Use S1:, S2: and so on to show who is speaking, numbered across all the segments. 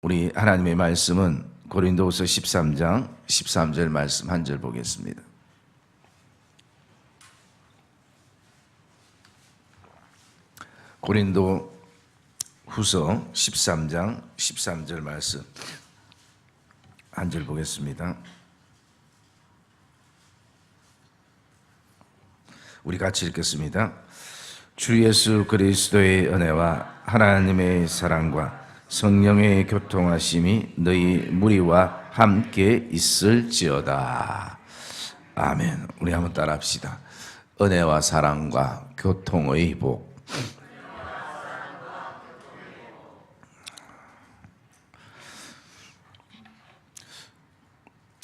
S1: 우리 하나님의 말씀은 고린도후서 13장 13절 말씀 한 절 보겠습니다. 고린도후서 13장 13절 말씀 한 절 보겠습니다. 우리 같이 읽겠습니다. 주 예수 그리스도의 은혜와 하나님의 사랑과 성령의 교통하심이 너희 무리와 함께 있을지어다. 아멘. 우리 한번 따라합시다. 은혜와 사랑과 교통의 복.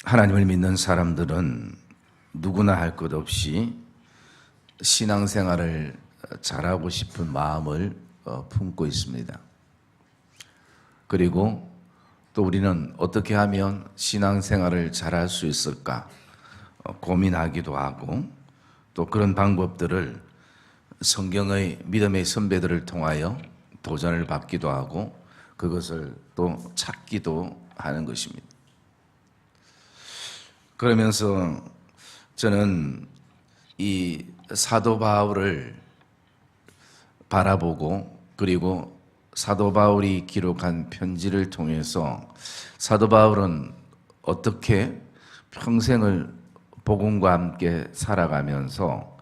S1: 하나님을 믿는 사람들은 누구나 할 것 없이 신앙생활을 잘하고 싶은 마음을 품고 있습니다. 그리고 또 우리는 어떻게 하면 신앙생활을 잘할 수 있을까 고민하기도 하고, 또 그런 방법들을 성경의 믿음의 선배들을 통하여 도전을 받기도 하고 그것을 또 찾기도 하는 것입니다. 그러면서 저는 이 사도 바울을 바라보고, 그리고 사도 바울이 기록한 편지를 통해서 사도 바울은 어떻게 평생을 복음과 함께 살아가면서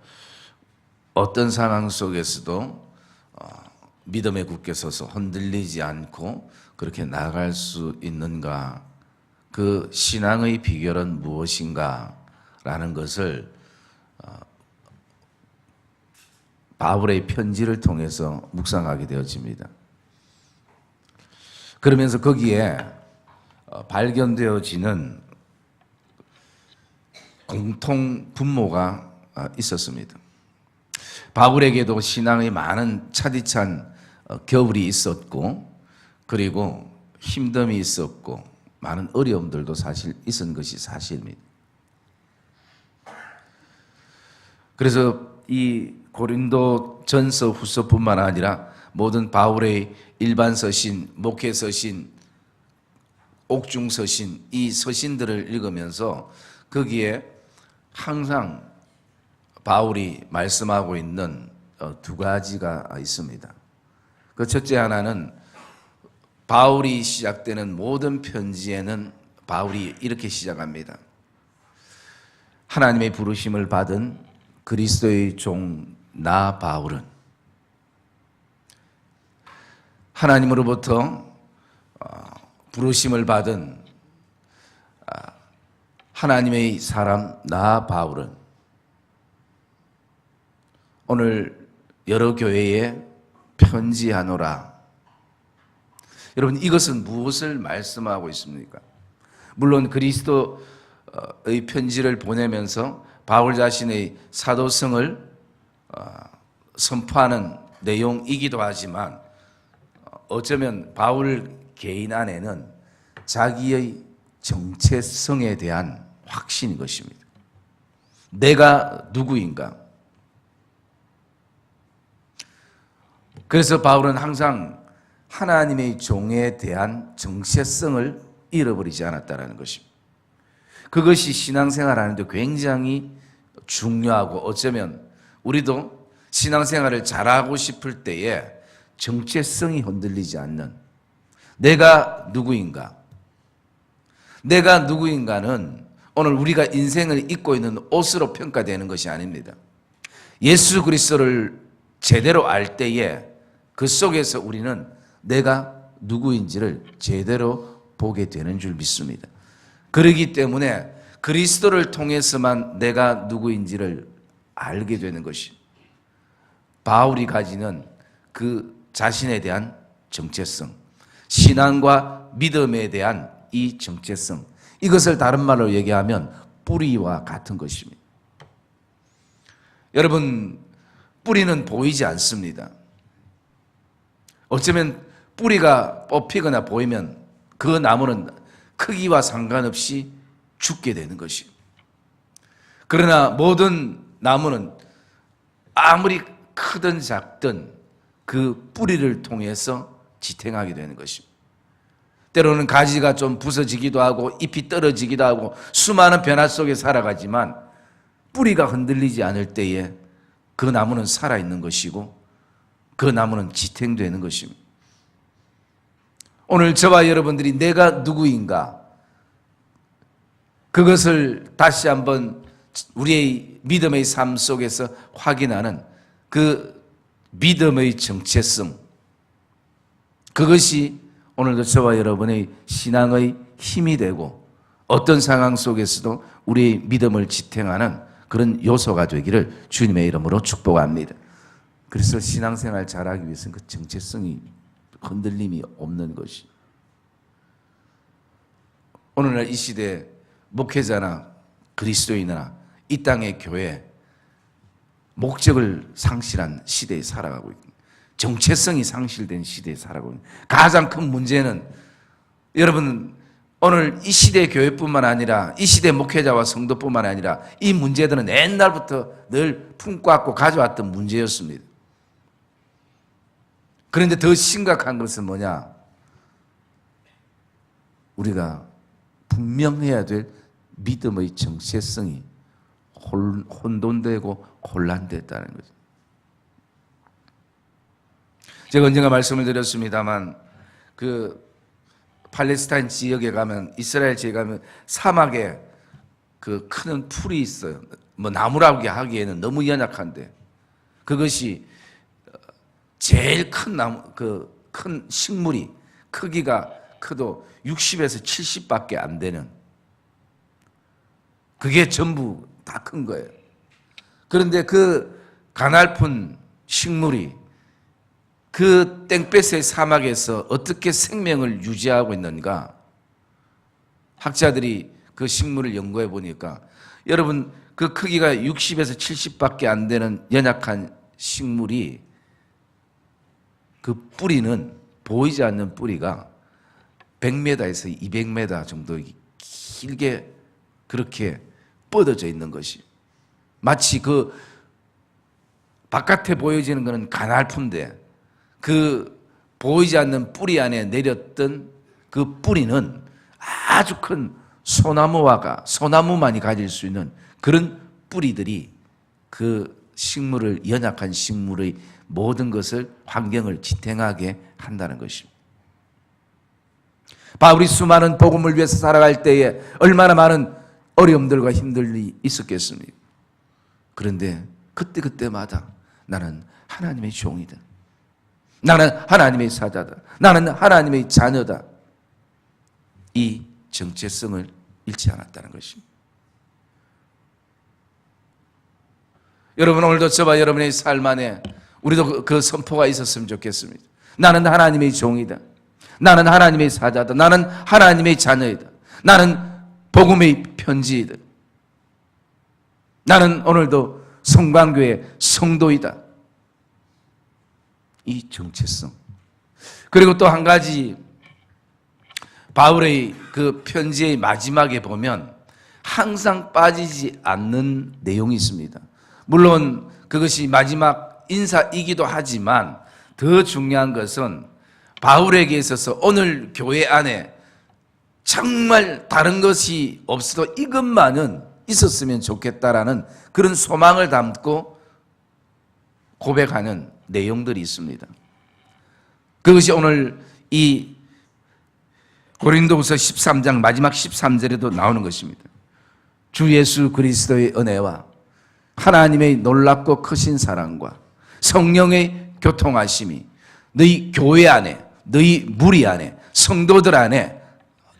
S1: 어떤 상황 속에서도 믿음에 굳게 서서 흔들리지 않고 그렇게 나아갈 수 있는가, 그 신앙의 비결은 무엇인가 라는 것을 바울의 편지를 통해서 묵상하게 되어집니다. 그러면서 거기에 발견되어지는 공통 분모가 있었습니다. 바울에게도 신앙의 많은 차디찬 겨울이 있었고, 그리고 힘듦이 있었고, 많은 어려움들도 사실 있은 것이 사실입니다. 그래서 이 고린도 전서 후서뿐만 아니라 모든 바울의 일반 서신, 목회 서신, 옥중 서신, 이 서신들을 읽으면서 거기에 항상 바울이 말씀하고 있는 두 가지가 있습니다. 그 첫째 하나는 바울이 시작되는 모든 편지에는 바울이 이렇게 시작합니다. 하나님의 부르심을 받은 그리스도의 종 나 바울은 하나님으로부터 부르심을 받은 하나님의 사람 나 바울은 오늘 여러 교회에 편지하노라. 여러분, 이것은 무엇을 말씀하고 있습니까? 물론 그리스도의 편지를 보내면서 바울 자신의 사도성을 선포하는 내용이기도 하지만, 어쩌면 바울 개인 안에는 자기의 정체성에 대한 확신인 것입니다. 내가 누구인가? 그래서 바울은 항상 하나님의 종에 대한 정체성을 잃어버리지 않았다는 것입니다. 그것이 신앙생활 하는데 굉장히 중요하고, 어쩌면 우리도 신앙생활을 잘하고 싶을 때에 정체성이 흔들리지 않는, 내가 누구인가? 내가 누구인가는 오늘 우리가 인생을 입고 있는 옷으로 평가되는 것이 아닙니다. 예수 그리스도를 제대로 알 때에 그 속에서 우리는 내가 누구인지를 제대로 보게 되는 줄 믿습니다. 그렇기 때문에 그리스도를 통해서만 내가 누구인지를 알게 되는 것이 바울이 가지는 그 자신에 대한 정체성, 신앙과 믿음에 대한 이 정체성, 이것을 다른 말로 얘기하면 뿌리와 같은 것입니다. 여러분, 뿌리는 보이지 않습니다. 어쩌면 뿌리가 뽑히거나 보이면 그 나무는 크기와 상관없이 죽게 되는 것입니다. 그러나 모든 나무는 아무리 크든 작든 그 뿌리를 통해서 지탱하게 되는 것입니다. 때로는 가지가 좀 부서지기도 하고 잎이 떨어지기도 하고 수많은 변화 속에 살아가지만 뿌리가 흔들리지 않을 때에 그 나무는 살아있는 것이고 그 나무는 지탱되는 것입니다. 오늘 저와 여러분들이 내가 누구인가 그것을 다시 한번 우리의 믿음의 삶 속에서 확인하는 그 믿음의 정체성, 그것이 오늘도 저와 여러분의 신앙의 힘이 되고 어떤 상황 속에서도 우리의 믿음을 지탱하는 그런 요소가 되기를 주님의 이름으로 축복합니다. 그래서 신앙생활 잘하기 위해서는 그 정체성이 흔들림이 없는 것이, 오늘날 이 시대 목회자나 그리스도인이나 이 땅의 교회 목적을 상실한 시대에 살아가고 있습니다. 정체성이 상실된 시대에 살아가고 있습니다. 가장 큰 문제는 여러분 오늘 이 시대 교회뿐만 아니라 이 시대 목회자와 성도뿐만 아니라 이 문제들은 옛날부터 늘 품고 왔고 가져왔던 문제였습니다. 그런데 더 심각한 것은 뭐냐? 우리가 분명해야 될 믿음의 정체성이 혼돈되고 혼란됐다는 거죠. 제가 언젠가 말씀을 드렸습니다만 그 팔레스타인 지역에 가면, 이스라엘 지역에 가면 사막에 그 큰 풀이 있어요. 뭐 나무라고 하기에는 너무 연약한데 그것이 제일 큰 나무, 그 큰 식물이 크기가 커도 60에서 70밖에 안 되는, 그게 전부 다 큰 거예요. 그런데 그 가냘픈 식물이 그 땡볕의 사막에서 어떻게 생명을 유지하고 있는가? 학자들이 그 식물을 연구해 보니까, 여러분 그 크기가 60에서 70밖에 안 되는 연약한 식물이 그 뿌리는, 보이지 않는 뿌리가 100m에서 200m 정도 길게 그렇게 뻗어져 있는 것이, 마치 그 바깥에 보여지는 것은 가냘픈데 그 보이지 않는 뿌리 안에 내렸던 그 뿌리는 아주 큰 소나무만이 가질 수 있는 그런 뿌리들이 그 식물을, 연약한 식물의 모든 것을, 환경을 지탱하게 한다는 것입니다. 바울이 수많은 복음을 위해서 살아갈 때에 얼마나 많은 어려움들과 힘들이 있었겠습니까? 그런데 그때마다 나는 하나님의 종이다, 나는 하나님의 사자다, 나는 하나님의 자녀다, 이 정체성을 잃지 않았다는 것입니다. 여러분 오늘도 저와 여러분의 삶 안에 우리도 그 선포가 있었으면 좋겠습니다. 나는 하나님의 종이다, 나는 하나님의 사자다, 나는 하나님의 자녀이다, 나는 복음의 편지이다, 나는 오늘도 성광교의 성도이다, 이 정체성. 그리고 또 한 가지, 바울의 그 편지의 마지막에 보면 항상 빠지지 않는 내용이 있습니다. 물론 그것이 마지막 인사이기도 하지만 더 중요한 것은 바울에게 있어서 오늘 교회 안에 정말 다른 것이 없어도 이것만은 있었으면 좋겠다라는 그런 소망을 담고 고백하는 내용들이 있습니다. 그것이 오늘 이 고린도후서 13장 마지막 13절에도 나오는 것입니다. 주 예수 그리스도의 은혜와 하나님의 놀랍고 크신 사랑과 성령의 교통하심이 너희 교회 안에, 너희 무리 안에, 성도들 안에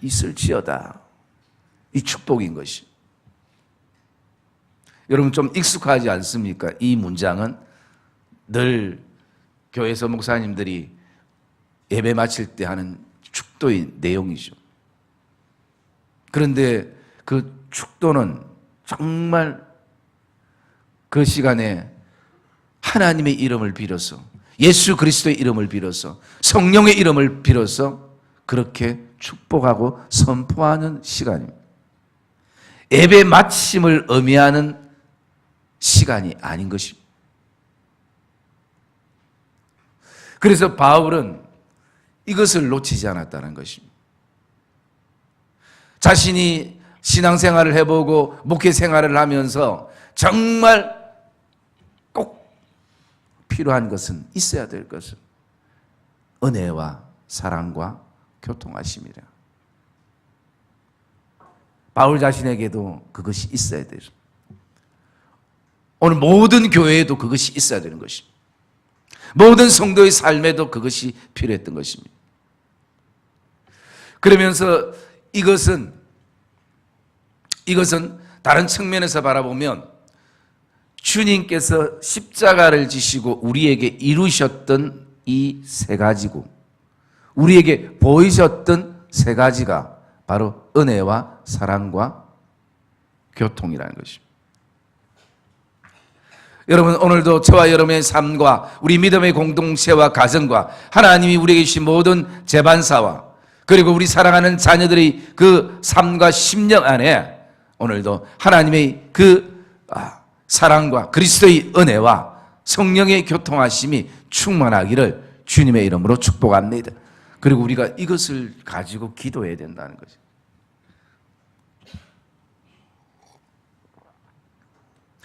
S1: 있을지어다. 이 축복인 것이. 여러분 좀 익숙하지 않습니까? 이 문장은 늘 교회에서 목사님들이 예배 마칠 때 하는 축도의 내용이죠. 그런데 그 축도는 정말 그 시간에 하나님의 이름을 빌어서, 예수 그리스도의 이름을 빌어서, 성령의 이름을 빌어서 그렇게 축복하고 선포하는 시간입니다. 예배 마침을 의미하는 시간이 아닌 것입니다. 그래서 바울은 이것을 놓치지 않았다는 것입니다. 자신이 신앙생활을 해보고 목회생활을 하면서 정말 꼭 필요한 것은, 있어야 될 것은 은혜와 사랑과 교통하심이라. 바울 자신에게도 그것이 있어야 돼요. 오늘 모든 교회에도 그것이 있어야 되는 것입니다. 모든 성도의 삶에도 그것이 필요했던 것입니다. 그러면서 이것은 다른 측면에서 바라보면 주님께서 십자가를 지시고 우리에게 이루셨던 이 세 가지고, 우리에게 보이셨던 세 가지가 바로 은혜와 사랑과 교통이라는 것입니다. 여러분, 오늘도 저와 여러분의 삶과 우리 믿음의 공동체와 가정과 하나님이 우리에게 주신 모든 재반사와 그리고 우리 사랑하는 자녀들의 그 삶과 심령 안에 오늘도 하나님의 그 사랑과 그리스도의 은혜와 성령의 교통하심이 충만하기를 주님의 이름으로 축복합니다. 그리고 우리가 이것을 가지고 기도해야 된다는 거죠.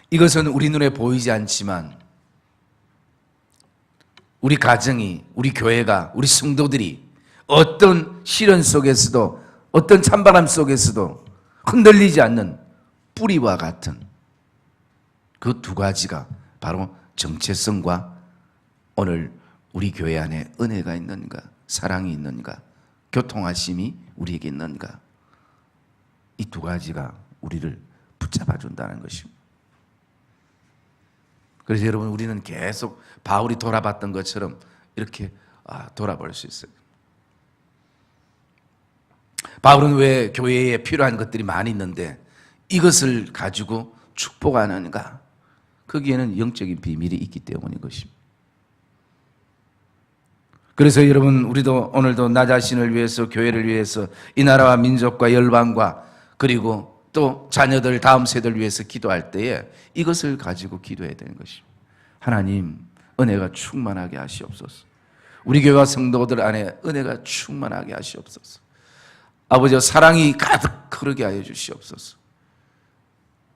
S1: 이것은 우리 눈에 보이지 않지만 우리 가정이, 우리 교회가, 우리 성도들이 어떤 시련 속에서도, 어떤 찬바람 속에서도 흔들리지 않는 뿌리와 같은 그 두 가지가 바로 정체성과 오늘 우리 교회 안에 은혜가 있는가, 사랑이 있는가, 교통하심이 우리에게 있는가, 이 두 가지가 우리를 붙잡아 준다는 것입니다. 그래서 여러분, 우리는 계속 바울이 돌아봤던 것처럼 이렇게 돌아볼 수 있어요. 바울은 왜 교회에 필요한 것들이 많이 있는데 이것을 가지고 축복하는가? 거기에는 영적인 비밀이 있기 때문인 것입니다. 그래서 여러분, 우리도 오늘도 나 자신을 위해서, 교회를 위해서, 이 나라와 민족과 열방과 그리고 또 자녀들, 다음 세대를 위해서 기도할 때에 이것을 가지고 기도해야 되는 것입니다. 하나님, 은혜가 충만하게 하시옵소서. 우리 교회와 성도들 안에 은혜가 충만하게 하시옵소서. 아버지, 사랑이 가득 흐르게 하여 주시옵소서.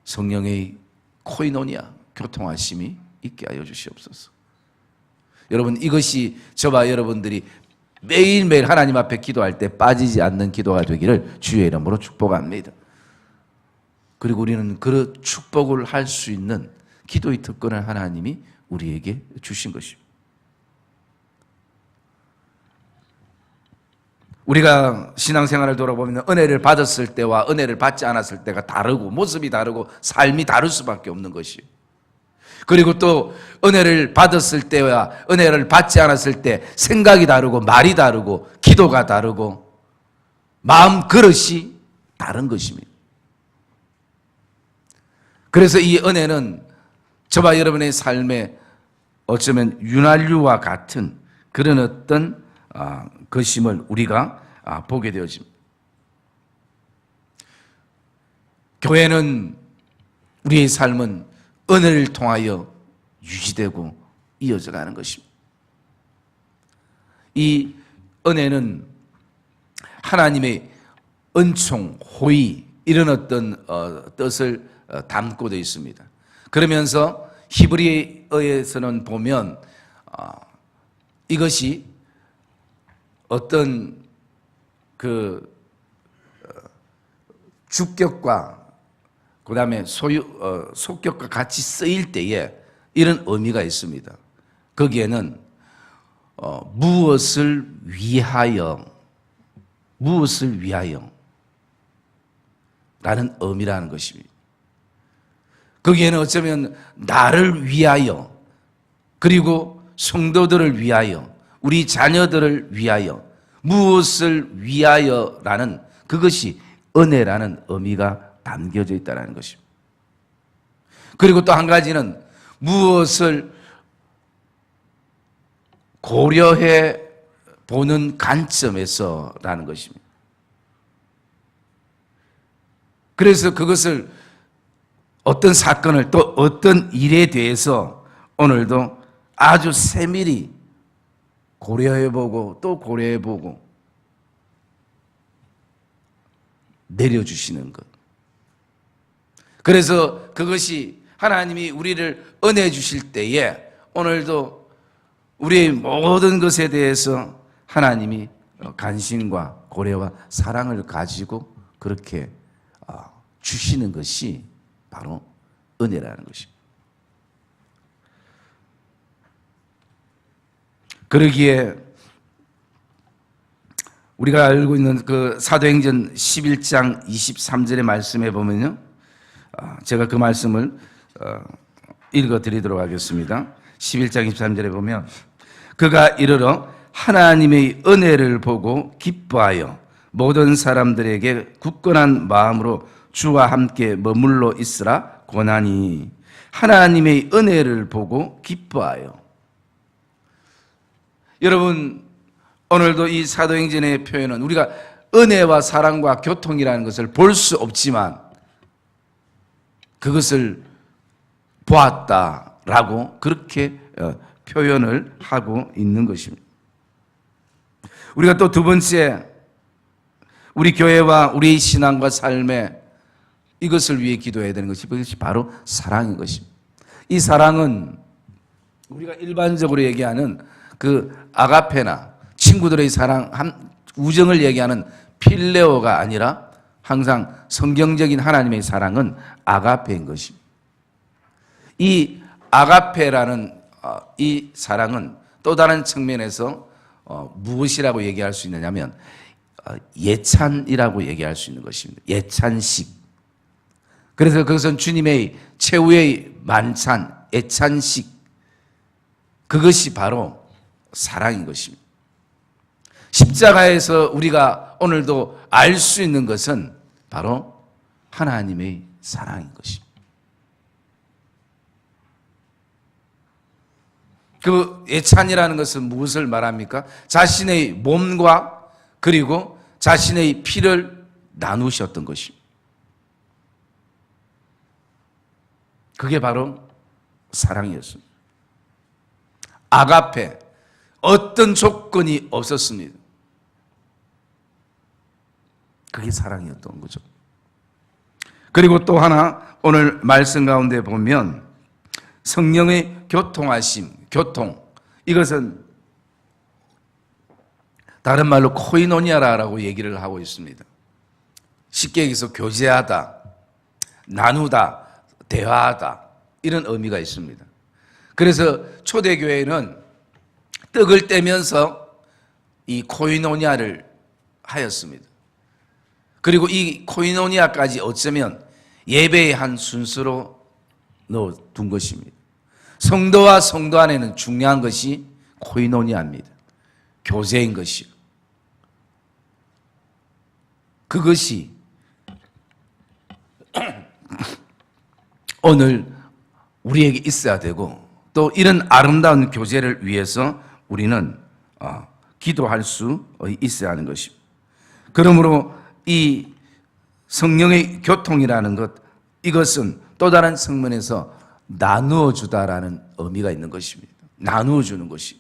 S1: 성령의 코이노니아, 교통하심이 있게 하여 주시옵소서. 여러분, 이것이 저와 여러분들이 매일매일 하나님 앞에 기도할 때 빠지지 않는 기도가 되기를 주의 이름으로 축복합니다. 그리고 우리는 그 축복을 할 수 있는 기도의 특권을 하나님이 우리에게 주신 것입니다. 우리가 신앙생활을 돌아보면 은혜를 받았을 때와 은혜를 받지 않았을 때가 다르고, 모습이 다르고, 삶이 다를 수밖에 없는 것이에요. 그리고 또 은혜를 받았을 때와 은혜를 받지 않았을 때 생각이 다르고, 말이 다르고, 기도가 다르고, 마음 그릇이 다른 것입니다. 그래서 이 은혜는 저와 여러분의 삶에 어쩌면 윤활유와 같은 그런 어떤 것임을 우리가 보게 되어집니다. 교회는, 우리의 삶은 은혜를 통하여 유지되고 이어져 가는 것입니다. 이 은혜는 하나님의 은총, 호의, 이런 어떤 뜻을 담고 되어 있습니다. 그러면서 히브리어에서는 보면 이것이 어떤 그 주격과 그 다음에 속격과 같이 쓰일 때에 이런 의미가 있습니다. 거기에는 무엇을 위하여 라는 의미라는 것입니다. 거기에는 어쩌면 나를 위하여, 그리고 성도들을 위하여, 우리 자녀들을 위하여, 무엇을 위하여라는 그것이 은혜라는 의미가 담겨져 있다는 것입니다. 그리고 또 한 가지는 무엇을 고려해 보는 관점에서라는 것입니다. 그래서 그것을, 어떤 사건을, 또 어떤 일에 대해서 오늘도 아주 세밀히 고려해보고 또 고려해보고 내려주시는 것. 그래서 그것이 하나님이 우리를 은혜 주실 때에 오늘도 우리의 모든 것에 대해서 하나님이 관심과 고려와 사랑을 가지고 그렇게 주시는 것이 바로 은혜라는 것입니다. 그러기에 우리가 알고 있는 그 사도행전 11장 23절의 말씀에 보면요, 제가 그 말씀을 읽어드리도록 하겠습니다. 11장 23절에 보면 그가 이르러 하나님의 은혜를 보고 기뻐하여 모든 사람들에게 굳건한 마음으로 주와 함께 머물러 있으라 권하니. 하나님의 은혜를 보고 기뻐하여. 여러분, 오늘도 이 사도행전의 표현은 우리가 은혜와 사랑과 교통이라는 것을 볼 수 없지만 그것을 보았다라고 그렇게 표현을 하고 있는 것입니다. 우리가 또 두 번째, 우리 교회와 우리의 신앙과 삶에 이것을 위해 기도해야 되는 것이 바로 사랑인 것입니다. 이 사랑은 우리가 일반적으로 얘기하는 그 아가페나 친구들의 사랑, 우정을 얘기하는 필레오가 아니라 항상 성경적인 하나님의 사랑은 아가페인 것입니다. 이 아가페라는 이 사랑은 또 다른 측면에서 무엇이라고 얘기할 수 있느냐면 예찬이라고 얘기할 수 있는 것입니다. 예찬식. 그래서 그것은 주님의 최후의 만찬, 예찬식, 그것이 바로 사랑인 것입니다. 십자가에서 우리가 오늘도 알 수 있는 것은 바로 하나님의 사랑인 것입니다. 그 예찬이라는 것은 무엇을 말합니까? 자신의 몸과 그리고 자신의 피를 나누셨던 것입니다. 그게 바로 사랑이었습니다. 아가페, 어떤 조건이 없었습니다. 그게 사랑이었던 거죠. 그리고 또 하나 오늘 말씀 가운데 보면 성령의 교통하심, 교통, 이것은 다른 말로 코이노니아라고 얘기를 하고 있습니다. 쉽게 얘기해서 교제하다, 나누다, 대화하다, 이런 의미가 있습니다. 그래서 초대교회는 떡을 떼면서 이 코이노니아를 하였습니다. 그리고 이 코이노니아까지 어쩌면 예배의 한 순서로 넣어둔 것입니다. 성도와 성도 안에는 중요한 것이 코이노니아입니다. 교제인 것이요. 그것이 오늘 우리에게 있어야 되고 또 이런 아름다운 교제를 위해서 우리는 기도할 수 있어야 하는 것입니다. 그러므로 이 성령의 교통이라는 것, 이것은 또 다른 측면에서 나누어 주다라는 의미가 있는 것입니다. 나누어 주는 것이.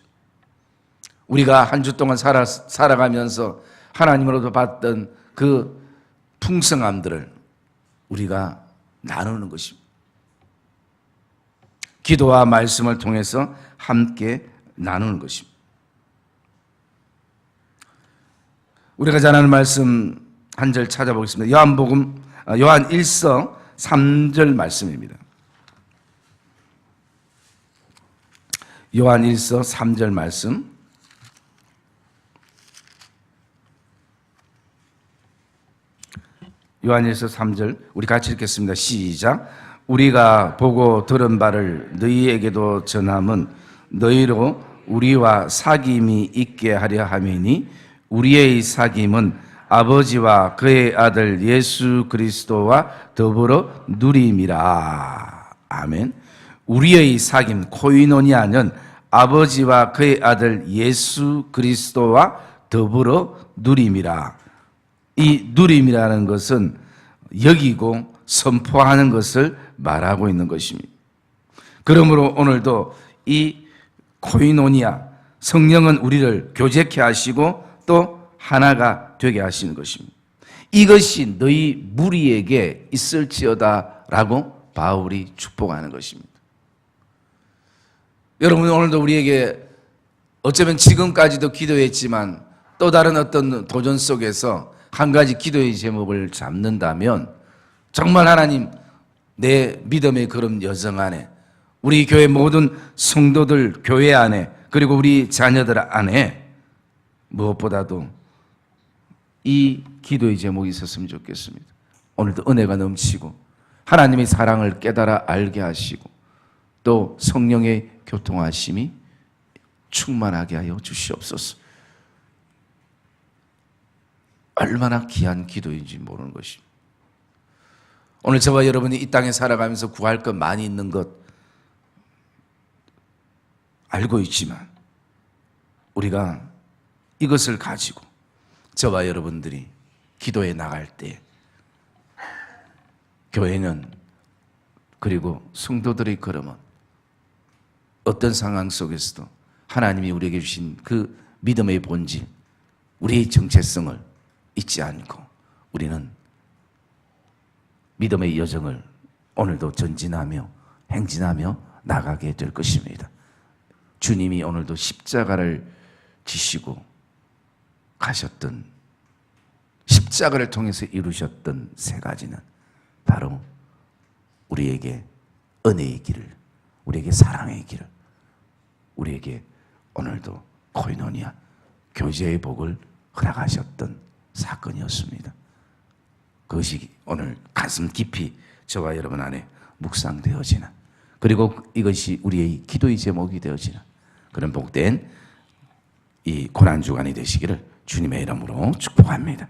S1: 우리가 한 주 동안 살아가면서 하나님으로부터 받던 그 풍성함들을 우리가 나누는 것입니다. 기도와 말씀을 통해서 함께 나누는 것입니다. 우리가 잘 아는 말씀 한 절 찾아보겠습니다. 요한 1서 3절 말씀입니다. 요한 1서 3절 말씀. 요한 1서 3절 우리 같이 읽겠습니다. 시작. 우리가 보고 들은 바를 너희에게도 전함은 너희로 우리와 사귐이 있게 하려 함이니 우리의 사귐은 아버지와 그의 아들 예수 그리스도와 더불어 누림이라. 아멘. 우리의 사귐 코이노니아는 아버지와 그의 아들 예수 그리스도와 더불어 누림이라. 이 누림이라는 것은 여기고 선포하는 것을 말하고 있는 것입니다. 그러므로 오늘도 이 코이노니아, 성령은 우리를 교제케 하시고 또 하나가 되게 하시는 것입니다. 이것이 너희 무리에게 있을지어다라고 바울이 축복하는 것입니다. 여러분, 오늘도 우리에게 어쩌면 지금까지도 기도했지만 또 다른 어떤 도전 속에서 한 가지 기도의 제목을 잡는다면 정말 하나님, 내 믿음의 그런 여정 안에, 우리 교회 모든 성도들 교회 안에, 그리고 우리 자녀들 안에 무엇보다도 이 기도의 제목이 있었으면 좋겠습니다. 오늘도 은혜가 넘치고 하나님의 사랑을 깨달아 알게 하시고 또 성령의 교통하심이 충만하게 하여 주시옵소서. 얼마나 귀한 기도인지 모르는 것입니다. 오늘 저와 여러분이 이 땅에 살아가면서 구할 것 많이 있는 것 알고 있지만 우리가 이것을 가지고 저와 여러분들이 기도에 나갈 때 교회는, 그리고 성도들의 걸음은 어떤 상황 속에서도 하나님이 우리에게 주신 그 믿음의 본질, 우리의 정체성을 잊지 않고 우리는 믿음의 여정을 오늘도 전진하며 행진하며 나가게 될 것입니다. 주님이 오늘도 십자가를 지시고 가셨던, 십자가를 통해서 이루셨던 세 가지는 바로 우리에게 은혜의 길을, 우리에게 사랑의 길을, 우리에게 오늘도 코이노니아, 교제의 복을 허락하셨던 사건이었습니다. 그것이 오늘 가슴 깊이 저와 여러분 안에 묵상되어지는, 그리고 이것이 우리의 기도의 제목이 되어지는 그런 복된 이 고난주간이 되시기를 주님의 이름으로 축복합니다.